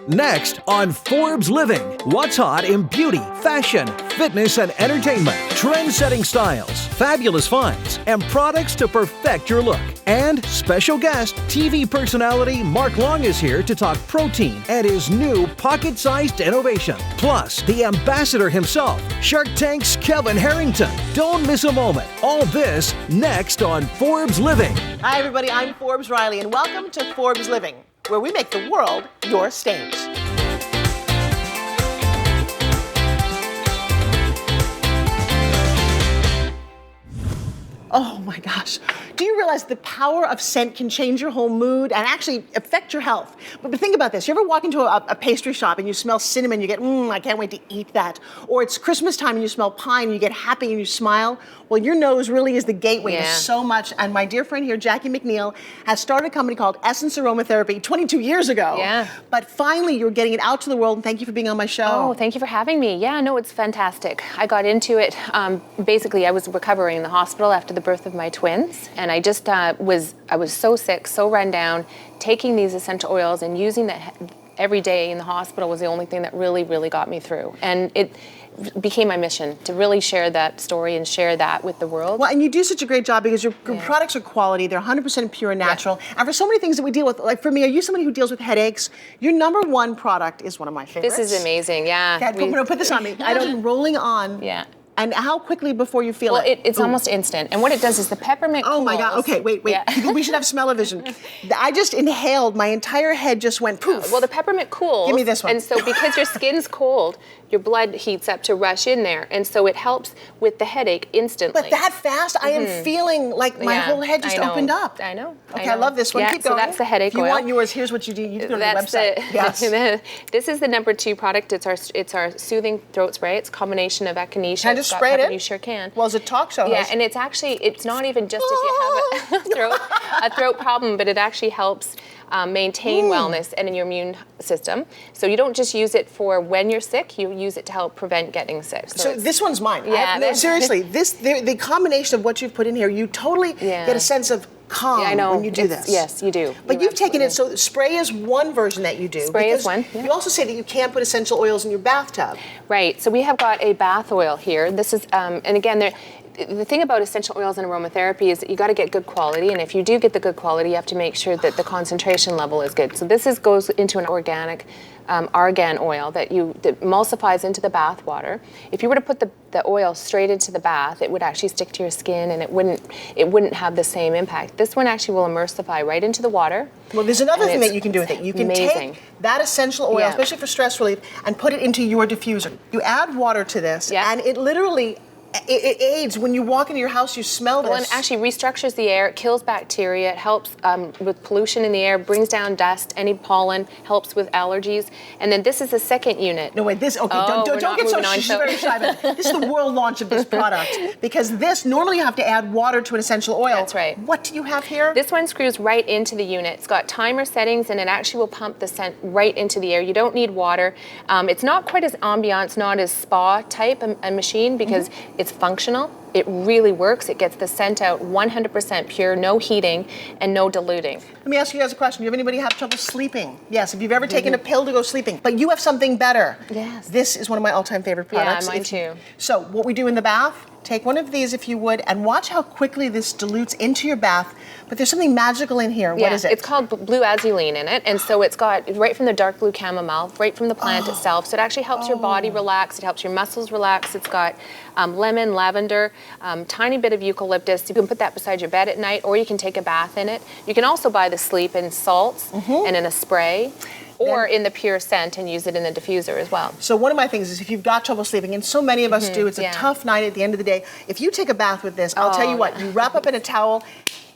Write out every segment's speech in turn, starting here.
Next on Forbes Living, what's hot in beauty, fashion, fitness, and entertainment, trend-setting styles, fabulous finds, and products to perfect your look. And special guest, TV personality Mark Long is here to talk protein and his new pocket-sized innovation. Plus, the ambassador himself, Shark Tank's Kevin Harrington. Don't miss a moment. All this next on Forbes Living. Hi, everybody. I'm Forbes Riley, and welcome to Forbes Living, where we make the world your stage. Oh my gosh. Do you realize the power of scent can change your whole mood and actually affect your health? But think about this. You ever walk into a pastry shop and you smell cinnamon, you get, I can't wait to eat that. Or it's Christmas time and you smell pine and you get happy and you smile. Well, your nose really is the gateway to so much. And my dear friend here, Jackie McNeil, has started a company called Essence Aromatherapy 22 years ago. Yeah. But finally, you're getting it out to the world, and thank you for being on my show. Oh, thank you for having me. Yeah, no, it's fantastic. I got into it, basically I was recovering in the hospital after the birth of my twins, and I just I was so sick, so run down. Taking these essential oils and using that every day in the hospital was the only thing that really, really got me through. And it became my mission to really share that story and share that with the world. Well, and you do such a great job because your products are quality, they're 100% pure and natural. And for so many things that we deal with, like for me, are you somebody who deals with headaches? Your number one product is one of my favorites. This is amazing, yeah. Dad, put this on me. I don't, rolling on. Yeah. And how quickly before you feel it? Well, it's almost instant. And what it does is the peppermint cools. Oh my God, okay, wait. Yeah. We should have smell-o-vision. I just inhaled, my entire head just went poof. Well, the peppermint cools. Give me this one. And so because your skin's cold, your blood heats up to rush in there. And so it helps with the headache instantly. But that fast, I am feeling like my whole head just opened up. I know. Okay, I love this one. Keep going. So that's the headache oil. If you oil. want yours, here's what you do. You go to the website. Yes. This is the number 2 product. It's our soothing throat spray. It's a combination of echinacea. Can I just spray it in? You sure can. Well, as a talk show host. Yeah, and it's not even just if you have a throat problem, but it actually helps maintain wellness and in your immune system. So you don't just use it for when you're sick, you use it to help prevent getting sick. So this one's mine. Yeah. Seriously, the combination of what you've put in here, you totally get a sense of calm when you do this. Yes, you do. But you've taken it, so spray is one version that you do. Spray is one. Yeah. You also say that you can't put essential oils in your bathtub. Right, so we have got a bath oil here. This is, and again, the thing about essential oils and aromatherapy is that you got to get good quality, and if you do get the good quality, you have to make sure that the concentration level is good. So this goes into an organic argan oil that emulsifies into the bath water. If you were to put the oil straight into the bath, it would actually stick to your skin, and it wouldn't have the same impact. This one actually will emulsify right into the water. Well, there's another thing that you can do with it. You can take that essential oil, especially for stress relief, and put it into your diffuser. You add water to this, and it literally it aids when you walk into your house, you smell this. Well, it actually restructures the air, it kills bacteria, it helps with pollution in the air, brings down dust, any pollen, helps with allergies. And then this is the second unit. No, wait, don't get so shy. This is the world launch of this product, because this, normally you have to add water to an essential oil. That's right. What do you have here? This one screws right into the unit. It's got timer settings, and it actually will pump the scent right into the air. You don't need water. It's not quite as ambiance, not as spa type a machine, because it's functional. It really works. It gets the scent out 100% pure, no heating and no diluting. Let me ask you guys a question. Do you have anybody have trouble sleeping? Yes. If you've ever taken a pill to go sleeping, but you have something better. Yes. This is one of my all-time favorite products. Yeah, mine too. So what we do in the bath, take one of these if you would, and watch how quickly this dilutes into your bath. But there's something magical in here. What is it? It's called blue azulene in it, and so it's got right from the dark blue chamomile, right from the plant itself. So it actually helps your body relax. It helps your muscles relax. It's got lemon, lavender, tiny bit of eucalyptus. You can put that beside your bed at night, or you can take a bath in it. You can also buy the sleep in salts and in a spray, or in the pure scent and use it in the diffuser as well. So one of my things is if you've got trouble sleeping, and so many of us do, it's a tough night at the end of the day. If you take a bath with this, I'll tell you what, you wrap up in a towel,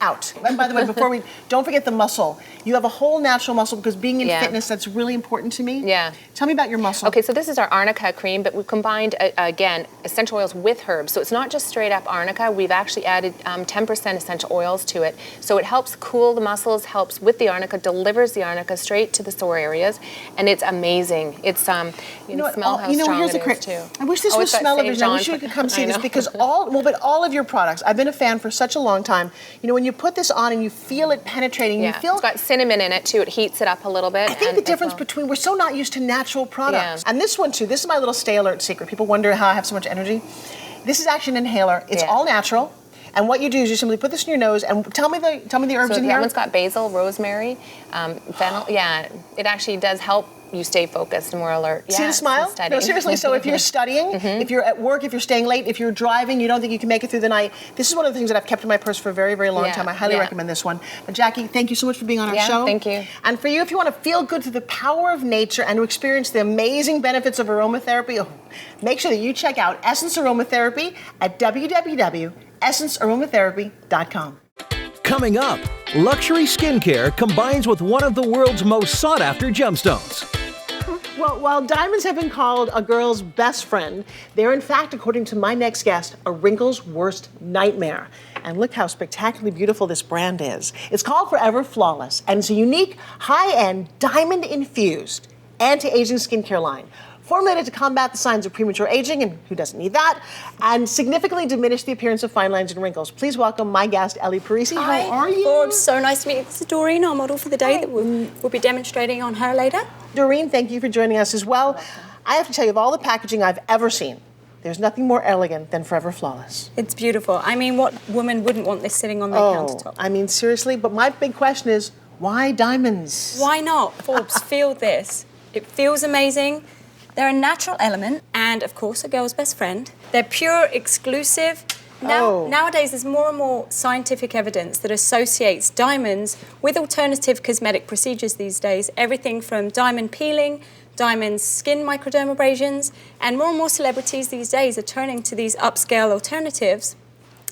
out. And by the way, don't forget the muscle. You have a whole natural muscle, because being in fitness, that's really important to me. Yeah. Tell me about your muscle. Okay, so this is our arnica cream, but we've combined, again, essential oils with herbs. So it's not just straight up arnica. We've actually added 10% essential oils to it. So it helps cool the muscles, helps with the arnica, delivers the arnica straight to the sore area. areas, and it's amazing. It's smell how strong here's it the is too. I wish this was smell-o-vision. I wish you could come see this, because all of your products, I've been a fan for such a long time. You know, when you put this on and you feel it penetrating, you feel... It's got cinnamon in it too. It heats it up a little bit. I think the difference between, we're so not used to natural products. And this one too, this is my little stay alert secret. People wonder how I have so much energy. This is actually an inhaler. It's all natural. And what you do is you simply put this in your nose, and tell me the herbs in here. That one's got basil, rosemary, fennel. Yeah, it actually does help you stay focused and more alert. See the smile? No, seriously. So if you're studying, if you're at work, if you're staying late, if you're driving, you don't think you can make it through the night, this is one of the things that I've kept in my purse for a very, very long time. I highly recommend this one. But Jackie, thank you so much for being on our show. Thank you. And for you, if you want to feel good through the power of nature and to experience the amazing benefits of aromatherapy, make sure that you check out Essence Aromatherapy at www.essencearomatherapy.com. Coming up, luxury skincare combines with one of the world's most sought-after gemstones. Well, while diamonds have been called a girl's best friend, they're in fact, according to my next guest, a wrinkle's worst nightmare. And look how spectacularly beautiful this brand is. It's called Forever Flawless, and it's a unique, high-end, diamond-infused anti-aging skincare line, formulated to combat the signs of premature aging, and who doesn't need that, and significantly diminish the appearance of fine lines and wrinkles. Please welcome my guest, Ellie Parisi. How are you? Forbes, so nice to meet you. This is Doreen, our model for the day that we'll be demonstrating on her later. Doreen, thank you for joining us as well. I have to tell you, of all the packaging I've ever seen, there's nothing more elegant than Forever Flawless. It's beautiful. I mean, what woman wouldn't want this sitting on their countertop? I mean, seriously, but my big question is, why diamonds? Why not? Forbes, feel this. It feels amazing. They're a natural element and, of course, a girl's best friend. They're pure, exclusive. Nowadays, there's more and more scientific evidence that associates diamonds with alternative cosmetic procedures these days. Everything from diamond peeling, diamond skin microdermabrasions, and more celebrities these days are turning to these upscale alternatives.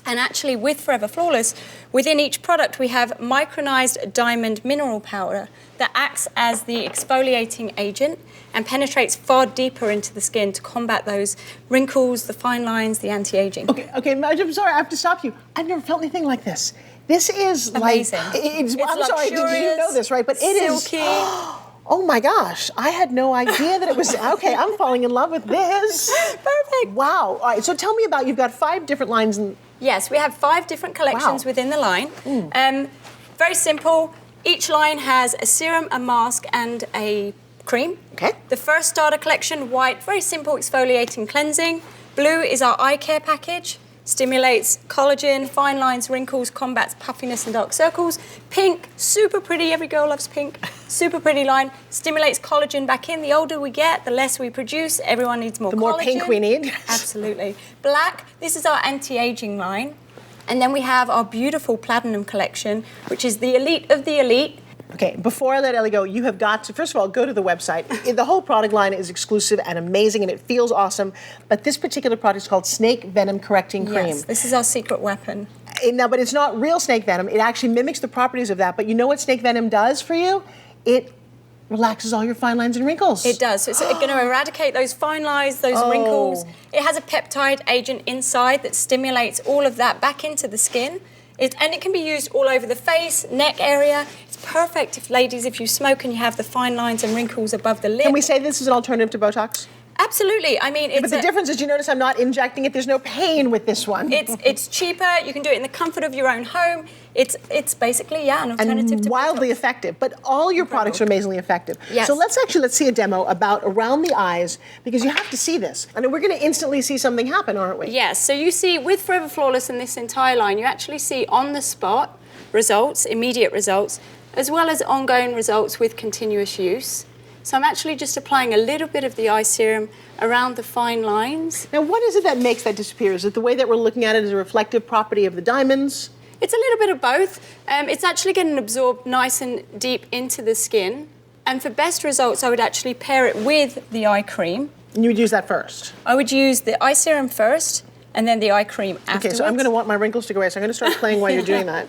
And actually, with Forever Flawless, within each product, we have micronized diamond mineral powder that acts as the exfoliating agent and penetrates far deeper into the skin to combat those wrinkles, the fine lines, the anti-aging. Okay, I'm sorry, I have to stop you. I've never felt anything like this. This is amazing. I'm sorry, did you know this, right? But it silky. is... Oh my gosh, I had no idea that it was, okay, I'm falling in love with this. Perfect. Wow. All right, so tell me about, you've got 5 different lines. Yes, we have 5 different collections within the line. Very simple. Each line has a serum, a mask, and a cream. Okay. The first starter collection, white, very simple exfoliating cleansing. Blue is our eye care package. Stimulates collagen, fine lines, wrinkles, combats puffiness and dark circles. Pink, super pretty, every girl loves pink. Super pretty line, stimulates collagen back in. The older we get, the less we produce. Everyone needs more collagen. The more pink we need. Absolutely. Black, this is our anti-aging line. And then we have our beautiful platinum collection, which is the elite of the elite. Okay, before I let Ellie go, you have got to, first of all, go to the website. The whole product line is exclusive and amazing, and it feels awesome. But this particular product is called Snake Venom Correcting Cream. Yes, this is our secret weapon. Now, but it's not real snake venom. It actually mimics the properties of that. But you know what snake venom does for you? It relaxes all your fine lines and wrinkles. It does. So it's going to eradicate those fine lines, those wrinkles. It has a peptide agent inside that stimulates all of that back into the skin. And it can be used all over the face, neck area. It's perfect if, ladies, if you smoke and you have the fine lines and wrinkles above the lip. Can we say this is an alternative to Botox? Absolutely. I mean, but the difference is, you notice I'm not injecting it. There's no pain with this one. It's cheaper. You can do it in the comfort of your own home. It's basically an alternative to wildly Botox. Effective. But all your products are amazingly effective. Yes. So let's see a demo about around the eyes, because you have to see this. And we're going to instantly see something happen, aren't we? Yes. So you see, with Forever Flawless and this entire line, you actually see on the spot results, immediate results, as well as ongoing results with continuous use. So I'm actually just applying a little bit of the eye serum around the fine lines. Now, what is it that makes that disappear? Is it the way that we're looking at it as a reflective property of the diamonds? It's a little bit of both. It's actually getting absorbed nice and deep into the skin. And for best results, I would actually pair it with the eye cream. And you would use that first? I would use the eye serum first and then the eye cream afterwards. Okay, so I'm going to want my wrinkles to go away, so I'm going to start playing while you're doing that.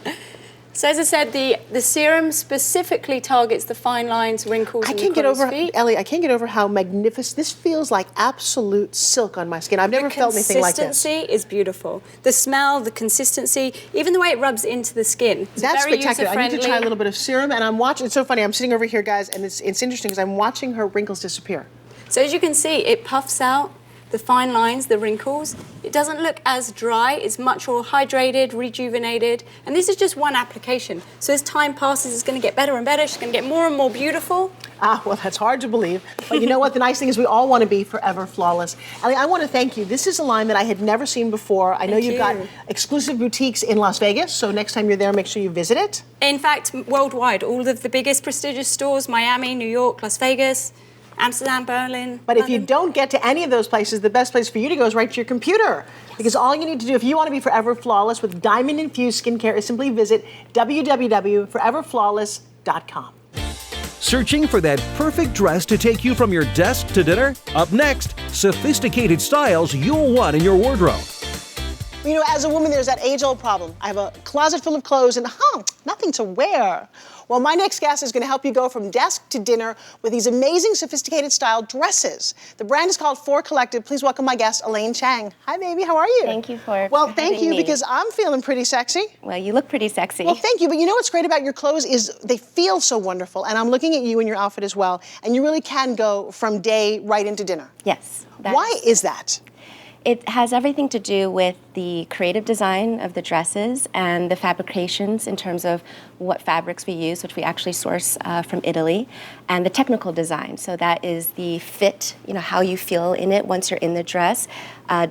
So as I said, the serum specifically targets the fine lines, wrinkles, and the crow's feet. Ellie, I can't get over how magnificent, this feels like absolute silk on my skin. I've never felt anything like this. The consistency is beautiful. The smell, the consistency, even the way it rubs into the skin. It's That's very spectacular. I need to user-friendly. try a little bit of serum, and I'm watching, it's so funny, I'm sitting over here, guys, and it's interesting because I'm watching her wrinkles disappear. So as you can see, it puffs out the fine lines, the wrinkles. It doesn't look as dry. It's much more hydrated, rejuvenated. And this is just one application. So as time passes, it's going to get better and better. She's going to get more and more beautiful. Ah, well, that's hard to believe. But you know what? The nice thing is we all want to be forever flawless. Ellie, I want to thank you. This is a line that I had never seen before. I know you've got exclusive boutiques in Las Vegas, so next time you're there, make sure you visit it. In fact, worldwide, all of the biggest prestigious stores, Miami, New York, Las Vegas, Amsterdam, Berlin. But if you don't get to any of those places, the best place for you to go is right to your computer. Yes. Because all you need to do, if you want to be forever flawless with diamond-infused skincare, is simply visit www.foreverflawless.com. Searching for that perfect dress to take you from your desk to dinner? Up next, sophisticated styles you'll want in your wardrobe. You know, as a woman, there's that age-old problem. I have a closet full of clothes and, nothing to wear. Well, my next guest is going to help you go from desk to dinner with these amazing, sophisticated style dresses. The brand is called FourCollected. Please welcome my guest, Elaine Chang. Hi, baby. How are you? Thank you for Well, thank you, me. because I'm feeling pretty sexy. Well, you look pretty sexy. Well, thank you. But you know what's great about your clothes is they feel so wonderful. And I'm looking at you in your outfit as well. And you really can go from day right into dinner. Yes. Why is that? It has everything to do with the creative design of the dresses and the fabrications in terms of what fabrics we use, which we actually source from Italy, and the technical design. So that is the fit, how you feel in it once you're in the dress,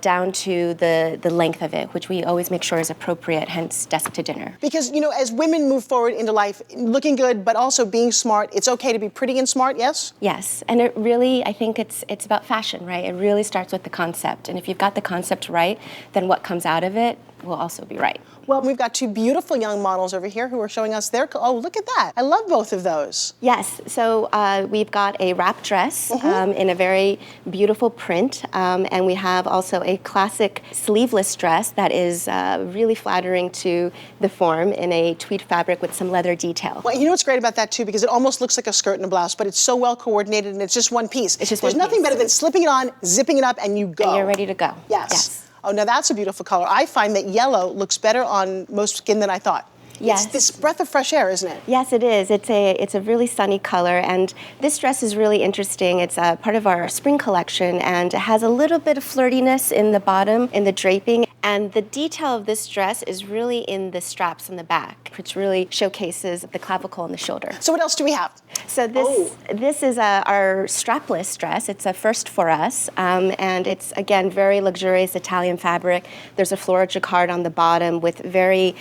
down to the length of it, which we always make sure is appropriate, hence desk to dinner. Because, as women move forward into life, looking good, but also being smart, it's okay to be pretty and smart, yes? Yes, and it really, I think it's about fashion, right? It really starts with the concept, and if you've got the concept right, then what comes out of it will also be right. Well, we've got two beautiful young models over here who are showing us their, oh, look at that. I love both of those. Yes, so we've got a wrap dress in a very beautiful print, and we have also a classic sleeveless dress that is really flattering to the form in a tweed fabric with some leather detail. Well, you know what's great about that too, because it almost looks like a skirt and a blouse, but it's so well coordinated and it's just one piece. It's just There's one nothing piece. better than slipping it on, zipping it up, and you go. And you're ready to go. Yes. Oh, now that's a beautiful color. I find that yellow looks better on most skin than I thought. Yes. It's this breath of fresh air, isn't it? Yes, it is. It's a really sunny color, and this dress is really interesting. It's part of our spring collection, and it has a little bit of flirtiness in the bottom, in the draping, and the detail of this dress is really in the straps in the back, which really showcases the clavicle and the shoulder. So what else do we have? So this is our strapless dress. It's a first for us, and it's, again, very luxurious Italian fabric. There's a floral jacquard on the bottom with very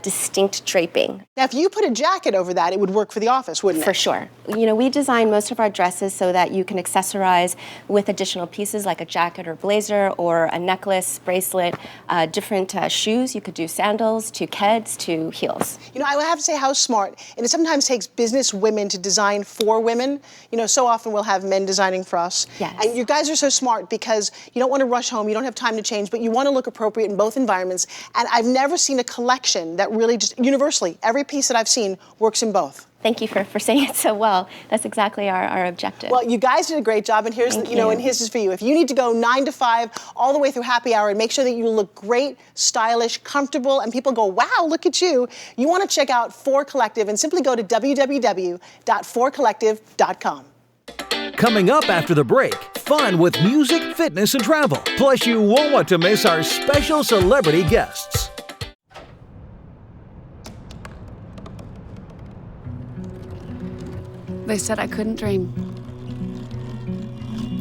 distinct draping. Now, if you put a jacket over that, it would work for the office, wouldn't it? For sure. We design most of our dresses so that you can accessorize with additional pieces like a jacket or blazer or a necklace, bracelet, different shoes. You could do sandals to keds to heels. I have to say how smart, and it sometimes takes business women to design for women. So often we'll have men designing for us. Yes. And you guys are so smart because you don't want to rush home, you don't have time to change, but you want to look appropriate in both environments. And I've never seen a collection that really just, universally, every piece that I've seen works in both. Thank you for saying it so well. That's exactly our objective. Well, you guys did a great job, and here's, and here's is for you. If you need to go 9 to 5 all the way through happy hour and make sure that you look great, stylish, comfortable, and people go, wow, look at you, you want to check out FourCollected and simply go to www.fourcollective.com. Coming up after the break, fun with music, fitness, and travel. Plus, you won't want to miss our special celebrity guests. They said I couldn't dream.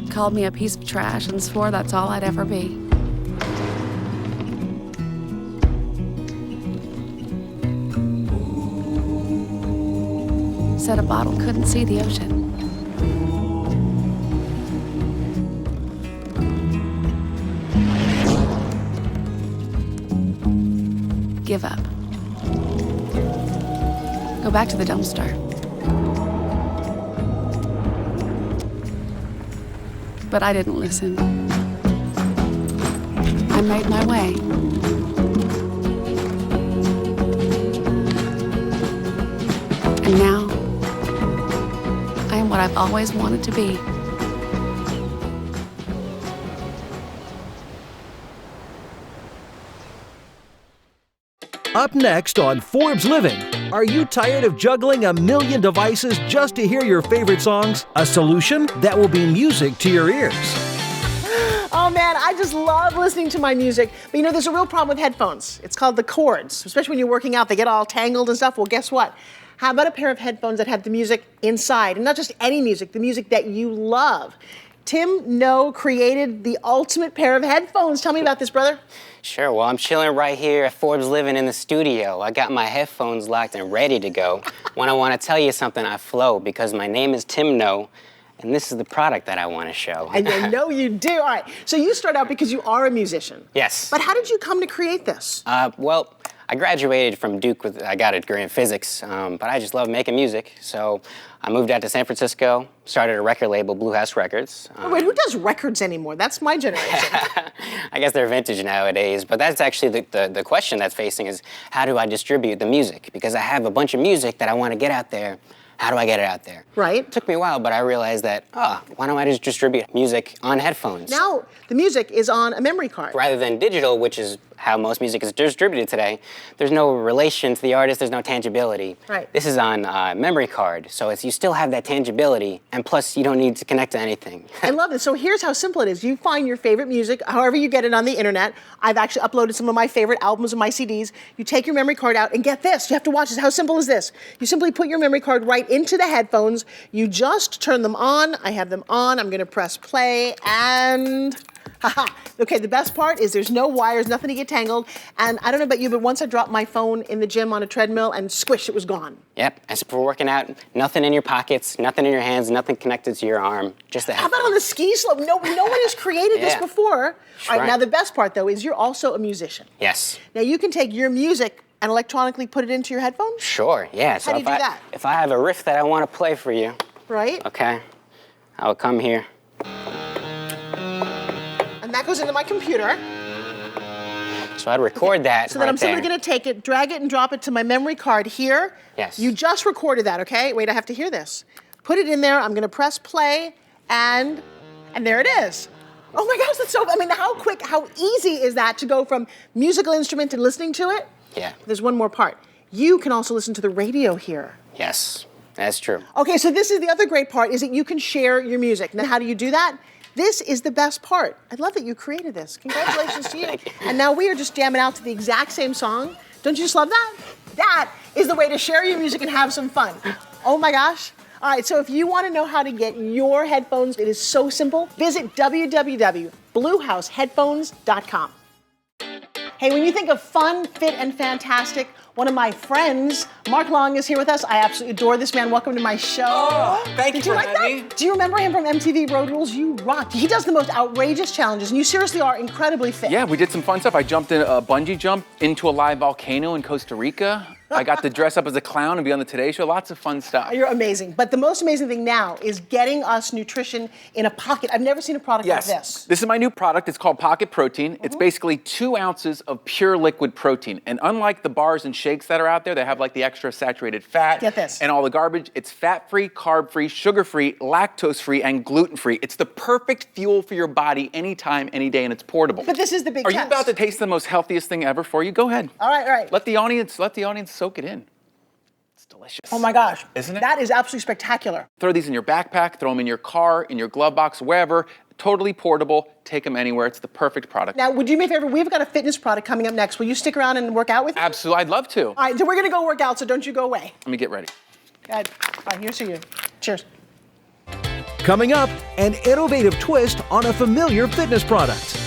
Called me a piece of trash and swore that's all I'd ever be. Said a bottle couldn't see the ocean. Give up. Go back to the dumpster. But I didn't listen. I made my way. And now, I am what I've always wanted to be. Up next on Forbes Living, are you tired of juggling a million devices just to hear your favorite songs? A solution that will be music to your ears. Oh man, I just love listening to my music. But you know, there's a real problem with headphones. It's called the cords, especially when you're working out, they get all tangled and stuff. Well, guess what? How about a pair of headphones that have the music inside? And not just any music, the music that you love. Tim No created the ultimate pair of headphones. Tell me about this, brother. Sure, well, I'm chilling right here at Forbes Living in the studio. I got my headphones locked and ready to go. When I want to tell you something, I flow because my name is Tim No, and this is the product that I want to show. And I know you do. All right, so you start out because you are a musician. Yes. But how did you come to create this? Well, I graduated from Duke I got a degree in physics, but I just love making music. So I moved out to San Francisco, started a record label, Blue House Records. Wait, who does records anymore? That's my generation. I guess they're vintage nowadays, but that's actually the question that's facing is how do I distribute the music? Because I have a bunch of music that I want to get out there. How do I get it out there? Right. It took me a while, but I realized that, why don't I just distribute music on headphones? Now, the music is on a memory card. Rather than digital, which is how most music is distributed today, there's no relation to the artist, there's no tangibility. Right. This is on memory card, so you still have that tangibility, and plus you don't need to connect to anything. I love this. So here's how simple it is. You find your favorite music, however you get it on the internet. I've actually uploaded some of my favorite albums and my CDs. You take your memory card out and get this. You have to watch this. How simple is this? You simply put your memory card right into the headphones. You just turn them on. I have them on. I'm going to press play and... haha. Okay, the best part is there's no wires, nothing to get tangled. And I don't know about you, but once I dropped my phone in the gym on a treadmill and squish, it was gone. Yep, as for working out, nothing in your pockets, nothing in your hands, nothing connected to your arm, just the How about on the ski slope? No one has created this Yeah. before. That's All right, right. now the best part though is you're also a musician. Yes. Now you can take your music and electronically put it into your headphones? Sure, yeah. So How do you do that? if I have a riff that I want to play for you, Right? okay, I will come here. And that goes into my computer. So I'd record that So then right I'm simply there. going to take it, drag it, and drop it to my memory card here. Yes. You just recorded that, okay? Wait, I have to hear this. Put it in there. I'm going to press play, and there it is. Oh my gosh, that's so, I mean, how quick, how easy is that to go from musical instrument to listening to it? Yeah. There's one more part. You can also listen to the radio here. Yes, that's true. Okay, so this is the other great part, is that you can share your music. Now, how do you do that? This is the best part. I love that you created this. Congratulations to you. Thank you. And now we are just jamming out to the exact same song. Don't you just love that? That is the way to share your music and have some fun. Oh my gosh. All right, so if you want to know how to get your headphones, it is so simple. Visit www.bluehouseheadphones.com. Hey, when you think of fun, fit, and fantastic, one of my friends, Mark Long, is here with us. I absolutely adore this man. Welcome to my show. Oh, thank you Did you for like having that? me. Do you remember him from MTV Road Rules? You rocked. He does the most outrageous challenges, and you seriously are incredibly fit. Yeah, we did some fun stuff. I jumped in a bungee jump into a live volcano in Costa Rica. I got to dress up as a clown and be on the Today Show. Lots of fun stuff. You're amazing. But the most amazing thing now is getting us nutrition in a pocket. I've never seen a product Yes, like this. this is my new product. It's called Pocket Protein. It's basically 2 ounces of pure liquid protein. And unlike the bars and shakes that are out there, they have like the extra saturated fat Get this. and all the garbage. It's fat-free, carb-free, sugar-free, lactose-free, and gluten-free. It's the perfect fuel for your body anytime, any day, and it's portable. But this is the big Are you test. about to taste the most healthiest thing ever for you? Go ahead. All right, all right. Let the audience soak it in. It's delicious. Oh my gosh. Isn't it? That is absolutely spectacular. Throw these in your backpack, throw them in your car, in your glove box, wherever. Totally portable. Take them anywhere. It's the perfect product. Now, would you do me a favor? We've got a fitness product coming up next. Will you stick around and work out with me? Absolutely, I'd love to. All right, so we're going to go work out, so don't you go away. Let me get ready. Go ahead. All right, here's to you. Cheers. Coming up, an innovative twist on a familiar fitness product.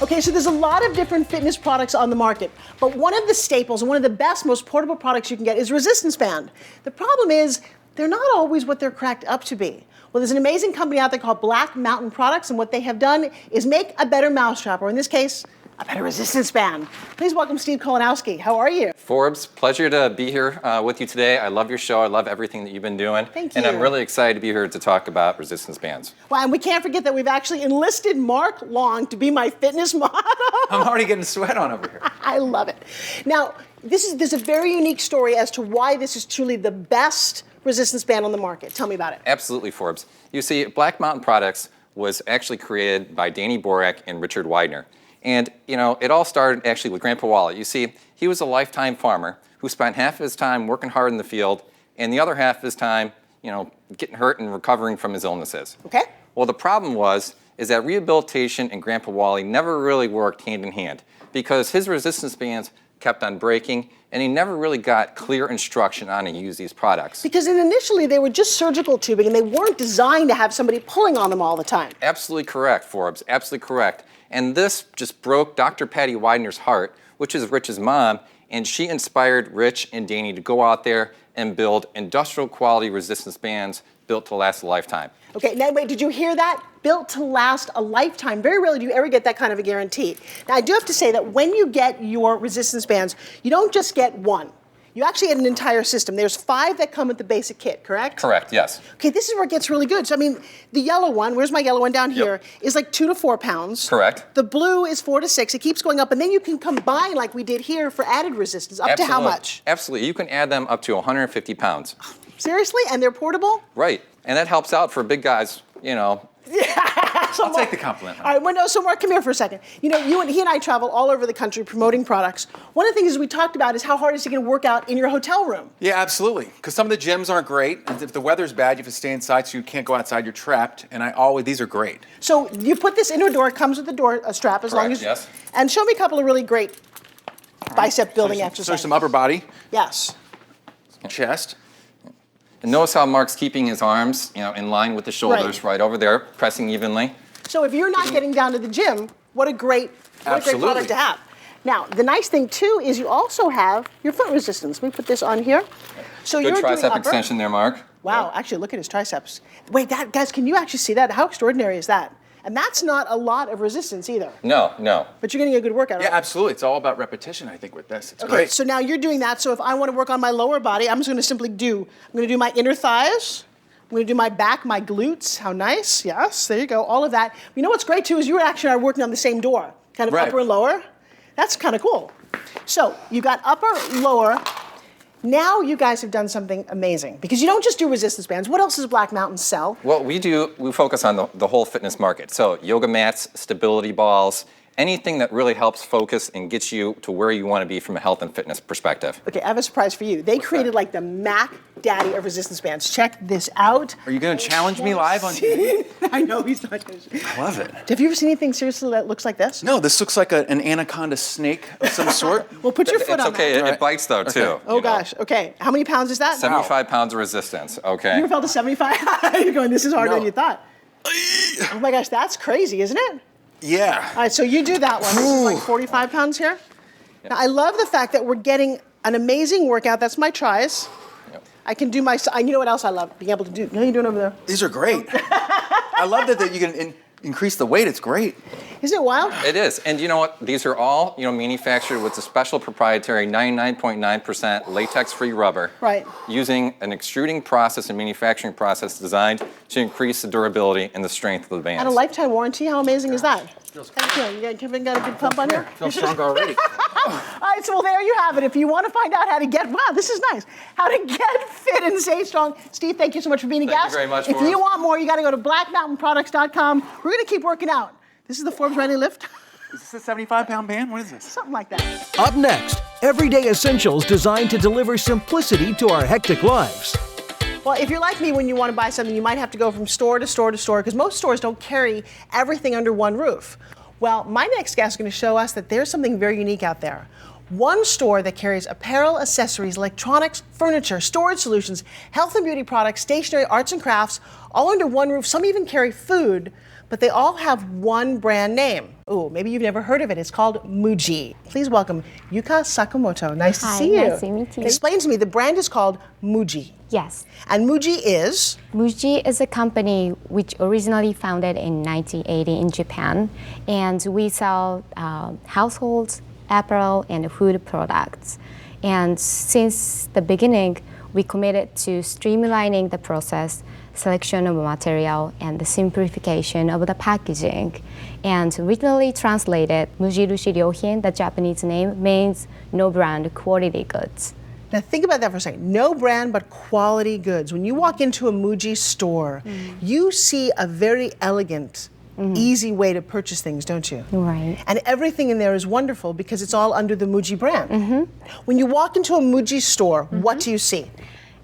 Okay, so there's a lot of different fitness products on the market, but one of the staples and one of the best, most portable products you can get is resistance band. The problem is they're not always what they're cracked up to be. Well, there's an amazing company out there called Black Mountain Products, and what they have done is make a better mousetrap, or in this case, a better resistance band. Please welcome Steve Kolanowski. How are you? Forbes, pleasure to be here with you today. I love your show. I love everything that you've been doing. Thank And you. I'm really excited to be here to talk about resistance bands. Well, and we can't forget that we've actually enlisted Mark Long to be my fitness model. I'm already getting sweat on over here. I love it. Now, there's a very unique story as to why this is truly the best resistance band on the market. Tell me about it. Absolutely, Forbes. You see, Black Mountain Products was actually created by Danny Borak and Richard Widener. And, you know, it all started actually with Grandpa Wally. You see, he was a lifetime farmer who spent half of his time working hard in the field and the other half of his time, you know, getting hurt and recovering from his illnesses. Okay. Well, the problem is that rehabilitation and Grandpa Wally never really worked hand in hand because his resistance bands kept on breaking and he never really got clear instruction on how to use these products. Because initially they were just surgical tubing and they weren't designed to have somebody pulling on them all the time. Absolutely correct, Forbes, absolutely correct. And this just broke Dr. Patty Widener's heart, which is Rich's mom, and she inspired Rich and Danny to go out there and build industrial quality resistance bands built to last a lifetime. Okay, now wait, did you hear that? Built to last a lifetime. Very rarely do you ever get that kind of a guarantee. Now, I do have to say that when you get your resistance bands, you don't just get one. You actually get an entire system. There's 5 that come with the basic kit, correct? Correct, yes. Okay, this is where it gets really good. So, I mean, the yellow one, where's my yellow one down here, is like 2 to 4 pounds. Correct. The blue is 4 to 6. It keeps going up, and then you can combine like we did here for added resistance. Up to how much? Absolutely. You can add them up to 150 pounds. Seriously? And they're portable? Right. And that helps out for big guys, you know. I'll take the compliment. All right, well, no, so Mark, come here for a second. You know, he and I travel all over the country promoting products. One of the things we talked about is how hard it is to get a workout in your hotel room. Yeah, absolutely. Because some of the gyms aren't great. And if the weather's bad, you have to stay inside, so you can't go outside. You're trapped. And these are great. So you put this into a door. It comes with the door strap as long as. Yes. And show me a couple of really great bicep building exercises. So some upper body. Yes. Chest. And notice how Mark's keeping his arms, you know, in line with the shoulders, right over there, pressing evenly. So if you're not getting down to the gym, what a great product to have. Now, the nice thing too is you also have your foot resistance. Let me put this on here. So Good you're doing tricep upper. extension there, Mark. Wow, actually, look at his triceps. Wait, guys, can you actually see that? How extraordinary is that? And that's not a lot of resistance either. No, no. But you're getting a good workout. Yeah, right? absolutely. It's all about repetition, I think, with this. It's Okay, great. so now you're doing that. So if I want to work on my lower body, I'm just going to simply I'm going to do my inner thighs. I'm going to do my back, my glutes. How nice. Yes, there you go. All of that. You know what's great, too, is you actually are working on the same door. Kind of upper and lower. That's kind of cool. So you got upper, lower. Now you guys have done something amazing because you don't just do resistance bands. What else does Black Mountain sell? Well, we focus on the whole fitness market. So yoga mats, stability balls, anything that really helps focus and gets you to where you want to be from a health and fitness perspective. Okay, I have a surprise for you. They created like the Mac Daddy of resistance bands. Check this out. Are you going to challenge me live on TV? I know he's not going to. I love it. Have you ever seen anything seriously that looks like this? No, this looks like an anaconda snake of some sort. Well, put your foot It's on okay. that. It bites, though, too. Oh, gosh. Okay. How many pounds is that? 75 pounds of resistance, okay? You ever felt a 75? You're going, this is harder than you thought. Oh, my gosh. That's crazy, isn't it? Yeah. All right, so you do that one. This is like 45 pounds here. Yep. Now, I love the fact that we're getting an amazing workout. That's my tries. Yep. I can do my, you know what else I love? Being able to do, how are you doing over there? These are great. I love that you can increase the weight. It's great. Isn't it wild? It is. And you know what? These are all, manufactured with a special proprietary 99.9% latex-free rubber. Right. Using an extruding process and manufacturing process designed to increase the durability and the strength of the bands. And a lifetime warranty, how amazing is that? Thank you. You got a good pump on here? Feel stronger already. All right, so well, there you have it. If you want to find out how to get, wow, this is nice, how to get fit and stay strong. Steve, thank you so much for being a guest. Thank you very much, If Forbes. you want more, you got to go to blackmountainproducts.com. We're going to keep working out. This is the Forbes Riley lift. Is this a 75-pound band? What is this? Something like that. Up next, everyday essentials designed to deliver simplicity to our hectic lives. Well, if you're like me, when you want to buy something, you might have to go from store to store to store because most stores don't carry everything under one roof. Well, my next guest is going to show us that there's something very unique out there. One store that carries apparel, accessories, electronics, furniture, storage solutions, health and beauty products, stationery, arts and crafts, all under one roof. Some even carry food, but they all have one brand name. Ooh, maybe you've never heard of it. It's called MUJI. Please welcome Yuka Sakamoto. Nice to see you. Nice to meet you. Explain to me, the brand is called MUJI. Yes. And MUJI is? MUJI is a company which originally founded in 1980 in Japan, and we sell households, apparel, and food products. And since the beginning, we committed to streamlining the process, selection of material, and the simplification of the packaging. And originally translated, 무印良品, the Japanese name, means no brand quality goods. Now think about that for a second. No brand, but quality goods. When you walk into a MUJI store, you see a very elegant, easy way to purchase things, don't you? Right. And everything in there is wonderful because it's all under the MUJI brand. When you walk into a MUJI store, what do you see?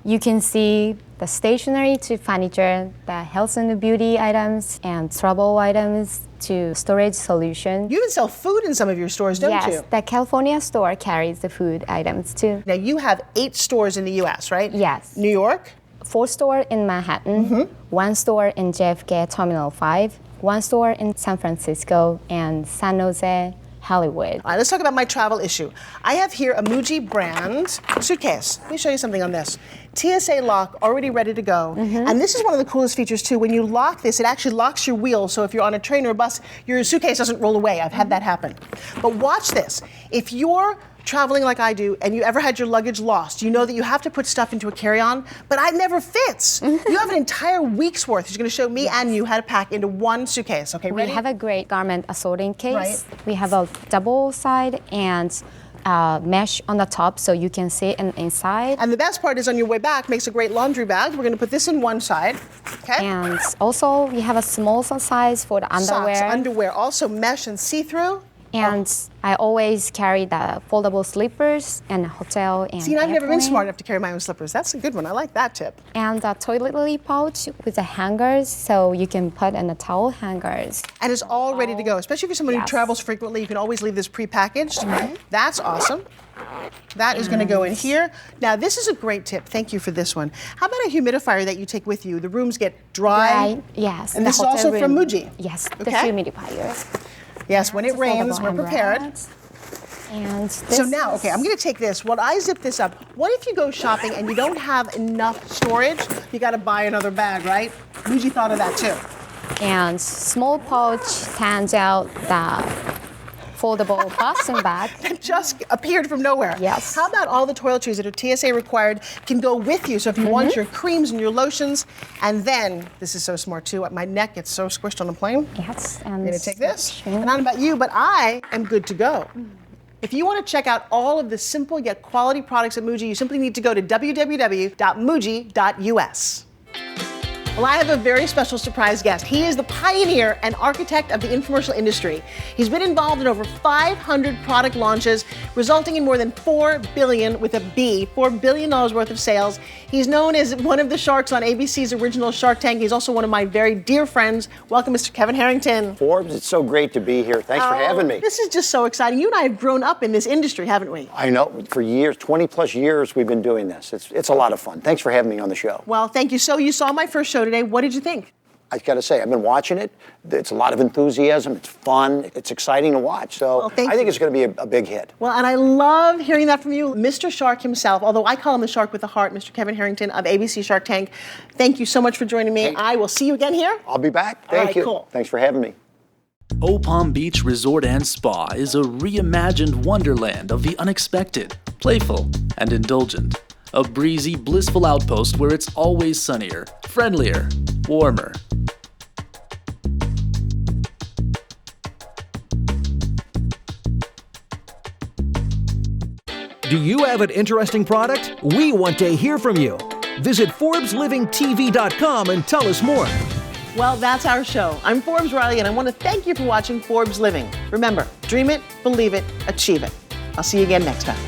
You can see the stationery to furniture, the health and beauty items, and travel items to storage solutions. You even sell food in some of your stores, don't you? Yes, the California store carries the food items too. Now you have 8 stores in the US, right? Yes. New York? 4 stores in Manhattan, 1 store in JFK Terminal 5, 1 store in San Francisco, and San Jose, Hollywood. All right, let's talk about my travel issue. I have here a MUJI brand suitcase. Let me show you something on this. TSA lock already ready to go. And this is one of the coolest features too. When you lock this, it actually locks your wheel, so if you're on a train or a bus, your suitcase doesn't roll away. I've had that happen. But watch this. If you're traveling like I do and you ever had your luggage lost, you know that you have to put stuff into a carry-on, but it never fits. You have an entire week's worth. He's going to show me and you how to pack into one suitcase. Okay, ready? We have a great garment assorting case. Right. We have a double side and mesh on the top so you can see it inside. And the best part is on your way back, makes a great laundry bag. We're going to put this in one side, okay? And also we have a small size for the underwear. Socks, underwear, also mesh and see-through. And I always carry the foldable slippers and hotel and See, I've never been airplane. smart enough to carry my own slippers. That's a good one. I like that tip. And the toiletry pouch with the hangers so you can put in the towel hangers. And it's all ready to go, especially for someone who travels frequently. You can always leave this pre-packaged. That's awesome. That is going to go in here. Now, this is a great tip. Thank you for this one. How about a humidifier that you take with you? The rooms get dry. Yes. And the this is also hotel from room. MUJI. Yes, the Okay. humidifier. Yes, when it rains, we're prepared. And So now, okay, I'm going to take this. While I zip this up, what if you go shopping and you don't have enough storage? You got to buy another bag, right? MUJI thought of that too. And small pouch stands out the foldable boxing bag. That just appeared from nowhere. Yes. How about all the toiletries that are TSA required can go with you? So if you want your creams and your lotions, and then, this is so smart too, my neck gets so squished on the plane. Yes. I'm going to take this. And I don't know about you, but I am good to go. If you want to check out all of the simple yet quality products at MUJI, you simply need to go to www.muji.us. Well, I have a very special surprise guest. He is the pioneer and architect of the infomercial industry. He's been involved in over 500 product launches, resulting in more than $4 billion with a B, $4 billion worth of sales. He's known as one of the sharks on ABC's original Shark Tank. He's also one of my very dear friends. Welcome, Mr. Kevin Harrington. Forbes, it's so great to be here. Thanks for having me. This is just so exciting. You and I have grown up in this industry, haven't we? I know, for years, 20 plus years we've been doing this. It's a lot of fun. Thanks for having me on the show. Well, thank you. So you saw my first show today. What did you think? I got to say, I've been watching it. It's a lot of enthusiasm. It's fun. It's exciting to watch. So I think it's going to be a big hit. Well, and I love hearing that from you. Mr. Shark himself, although I call him the shark with a heart, Mr. Kevin Harrington of ABC Shark Tank. Thank you so much for joining me. I will see you again here. I'll be back. Thank you. Cool. Thanks for having me. Palm Beach Resort and Spa is a reimagined wonderland of the unexpected, playful, and indulgent. A breezy, blissful outpost where it's always sunnier, friendlier, warmer. Do you have an interesting product? We want to hear from you. Visit ForbesLivingTV.com and tell us more. Well, that's our show. I'm Forbes Riley, and I want to thank you for watching Forbes Living. Remember, dream it, believe it, achieve it. I'll see you again next time.